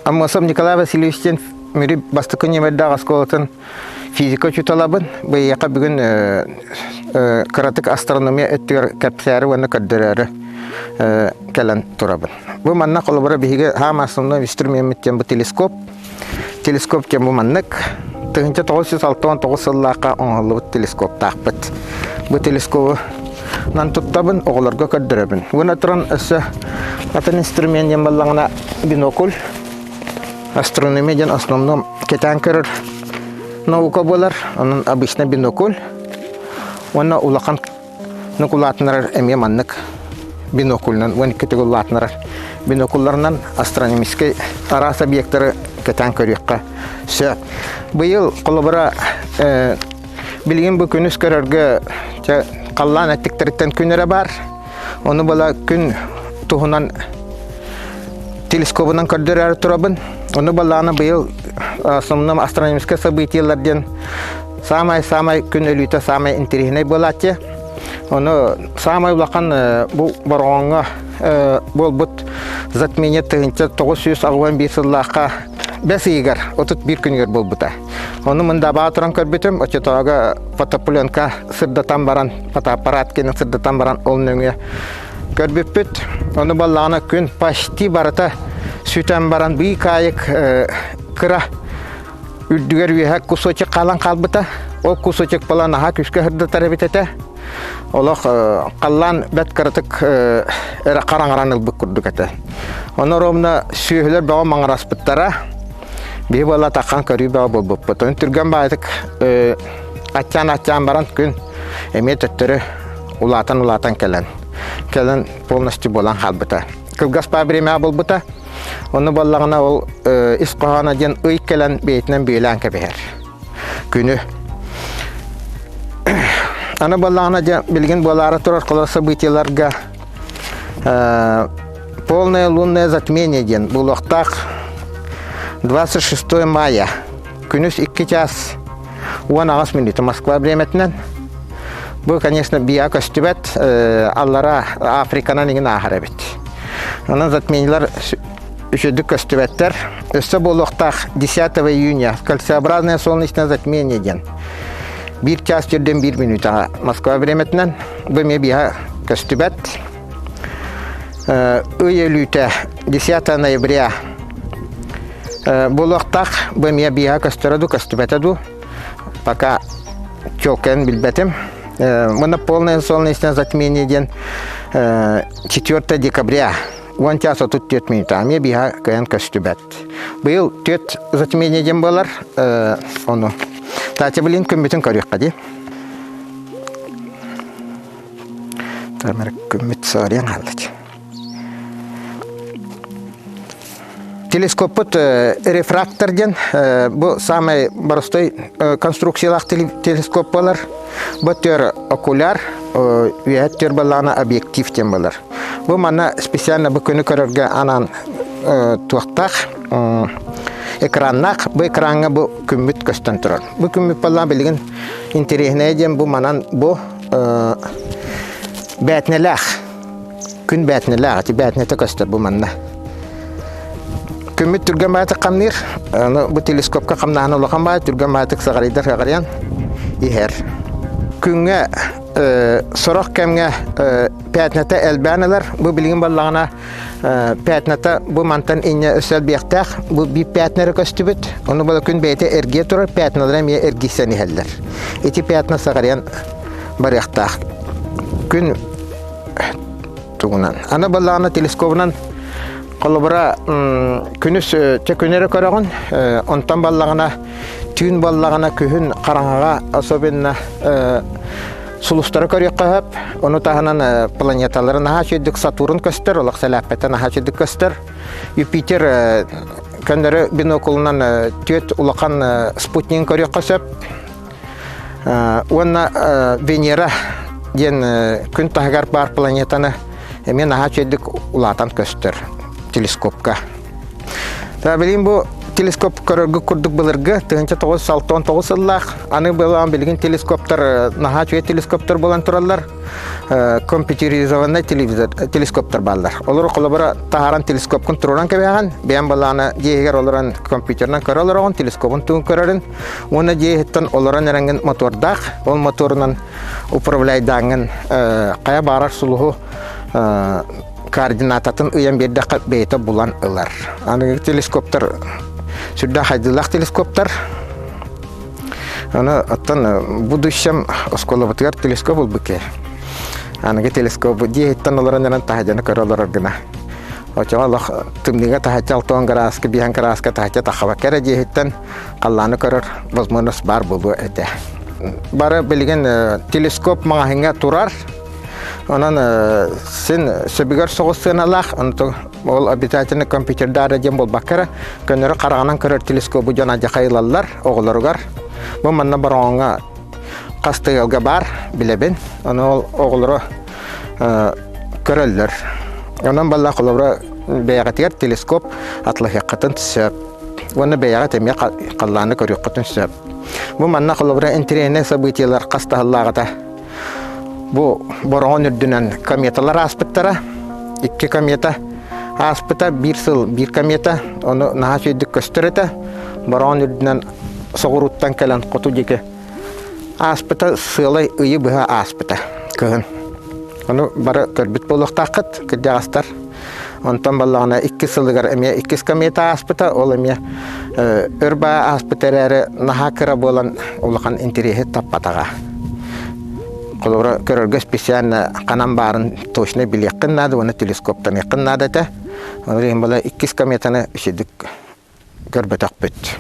Аммасам Николай Васильевичтен мири бастыкын емерді ағасколатын физика чуталабын. Бейяқа бүгін каратык астрономия өттігер кәпсәрі ваны кәддірәрі кәлін тұрабын. Бұл манна қолыбыра бейге хам асымны инструмент бұл телескоп. Телескоп кен бұл маннық. Тығынча 969 сыллаққа оңғылы бұл телескоп тақпыт. Бұл телескопы нан тұттабын, оғыларға кәддірәбін. Бұны тұран өсі атын инструмент ембаллағына бинокуль. Астрономиядан основном кетен көрір наука болар. Оның обычно бинокуль. Оны улақан нукулатынар әме маннық бинокульнан. Оны кетегі улатынар бинокулларынан астрономический арас объекттары кетен көріққа сөп. Бұйыл қолыбыра білген бұл күніс көрерге қаллан әттіктеріттен күнері бар. Оны бала күн тұғынан телескопынан көрдір әрі тұрабын. Оны баланы бұйыл асымным астрономический событияларден самай күн өліті самай интерегіней болады. Оны самай ұлақан бұл барғанға бұл бұт затмение тұғынша 961 сыллаққа бәс егер, отыт бір күнгер бұл бұта. Оны мұнда баға тұран көрбетім, өтетіға фотопленка сырдатан баран, фотоаппарат кенің сырдатан баран олын өңе көрбет бүт. Оны балағына күн пашти барыта сүйтен баран бұй қайық кыра үрдігер үйәк кусочек қалан қалбыта. Ол кусочек балан аға күшке хырды тарабет әті. Олық қалан бәт кірітік әрі қараңыран ұлбық күрдік әті. Оны ромна сүйілер бәуі маңырас бұттара. Бей бала таққан көрі бәуі бұл бұп бұт. Оны түрген бәйдік аттян баран күн әмет өттірі улатан кәлін. Кәлін полностью болан қалбыта. Кылгас бәбіреме бұл бұта. Оны балағына ол іс қоғана ден ұй кәлін бейтінен бейлән кәбігер. Күні. Аны балағына ден білген болары тұрар қолар событияларға полное лунное затмение ден. Бұл оқтақ 26 мая. Күніс 2 час 10 минуты Москва времетінен. Бұл, конечно, бия көстібет аллара Африканан еген ағыр әбет. Оның затмениялар үшедік көстібеттер. Өсі бұл оқтақ 10 июня. Кольцеобразное солнечное затмение ден. 1 час жерден 1 минута Москва времетінен. Бұл ме бия көстібет. Өйелүйті 10 ноября. Бұл оқтақ бұл ме бия көстібетаду. Пока чокен білбетім. Мұны полное солнечное затмение ден 4 декабря. 1 час 34 минута. Ме бия көйен көстібет. Бұл 4 затмение ден болар. Оны. Тәте білін күмбетін көрек қади. Тамыр күмбет сариян қалдыд. Телескопыт рефракторден, бұл самай барыстой конструкциялақ телескоп болар. Бұл төр окуляр, төр балана объективтен болар. Бұл мана специально бұл күні көрерге анан туақтақ, экраннақ, бұл экранға бұл күмбет көстен тұрар. Бұл күмбет балан білген интерегіне еден бұл манан бұл бәтнеләқ, күн бәтнеләқ, бәтнеті көстер бұл манна. Күмбет түрген бәтік қамнер, бұл телескопқа қамнағын олаған бәт, түрген бәтік сағарайдар ғариян, ехер. Күнге сорақ кәмге пәтнеті әлбәнелер, бұл білген балағына пәтнеті бұл мантан ине өсел бияқтақ, бұл бей пәтнері көстібіт, оны бұл күн бәйті әрге тұрар, пәтнелері ме әргейсен ехелдер. Эти пәтне сағариян барияқтақ. Күн тұғынан. Аны балағына телескопынан Қолыбыра күніс текөнері көріғын, онтан баллағына, түйін баллағына күйін қараңаға, особенно сұлыстары көрек қағып, оны тағынан планеталары наға жүйдік Сатурн көстер, олық сәләппеті наға жүйдік көстер. Юпитер көндері бинокулынан түйет ұлақан спутнигін көрек қосып. Оны Венера ден күн тағығар бар планетаны мен наға жүйдік ұлатан көстер. Телескопка. Tabilim bu teleskop körörgü kurduk bulurgu. Tığınca 969 yıllık. Anı bulan bilgin teleskoplar, naha çöye teleskoplar bulan turallar. Kompüterizovanday teleskoplar ballar. Olur kolabora taharan teleskopun tururan kebeğen. Ben balana jehiger oluran kompüterden körör oluran teleskopun tuğun körörün. Ona jehitten oluran erengin motordaq. Ol motorundan upravlaydağın kaya barar suluhu koordinatatın uyan bir dakika beyte bulan ılar. Anı teleskoplar sürdü haydılak teleskoplar. Ana atan bu düşem oskola batgar teleskop ol bike. Anı teleskop jehitten oluran eran tahajana körör oluran gına. Oca Allah tümdüğe tahajal toğun garaske bihan garaske tahajat akaba kere jehitten kallanı körör bozmanus bar bulu ete. Bara bilgen teleskop mağa turar. Onan sen sebigar soğusunalak, onu ol abitatını kompüterde arayacağım bol bakara, könere karağanan körör teleskobu cana jakayılallar, oğullarıgar. Bu manna baronga kastıyılga bar, bilebin, onu oğulları köröller. Onan balla kulabra beyagatigar teleskop atlı hekatın söp. Onu beyagat emye kallanı körükkatın söp. Bu manna kulabra interene sabıtiyalar kastahallağıda. Bu boron ürdünen kamyetalar aspıttara, 2 kamyeta aspıta, bir kamyeta, onu naha söyledik gösterete, boron ürdünen soğuruttan kelen kutu jeke aspıta sığılay ıyı bıha aspıta, kığın. Onu bara körbüt boluk taqıt, kıdde astar. Ondan ballağına 2 sılıgar emye 2 kamyeta aspıta, ol emye örba aspıtararı naha kıra bolan ulukan interihe tappatağa. Kolora körörgö spesiyan kanan barın toşne bil yakınnadı, onu teleskoptan yakınnadı da. Onu bala 2 kamyetana işedik görbötak büt.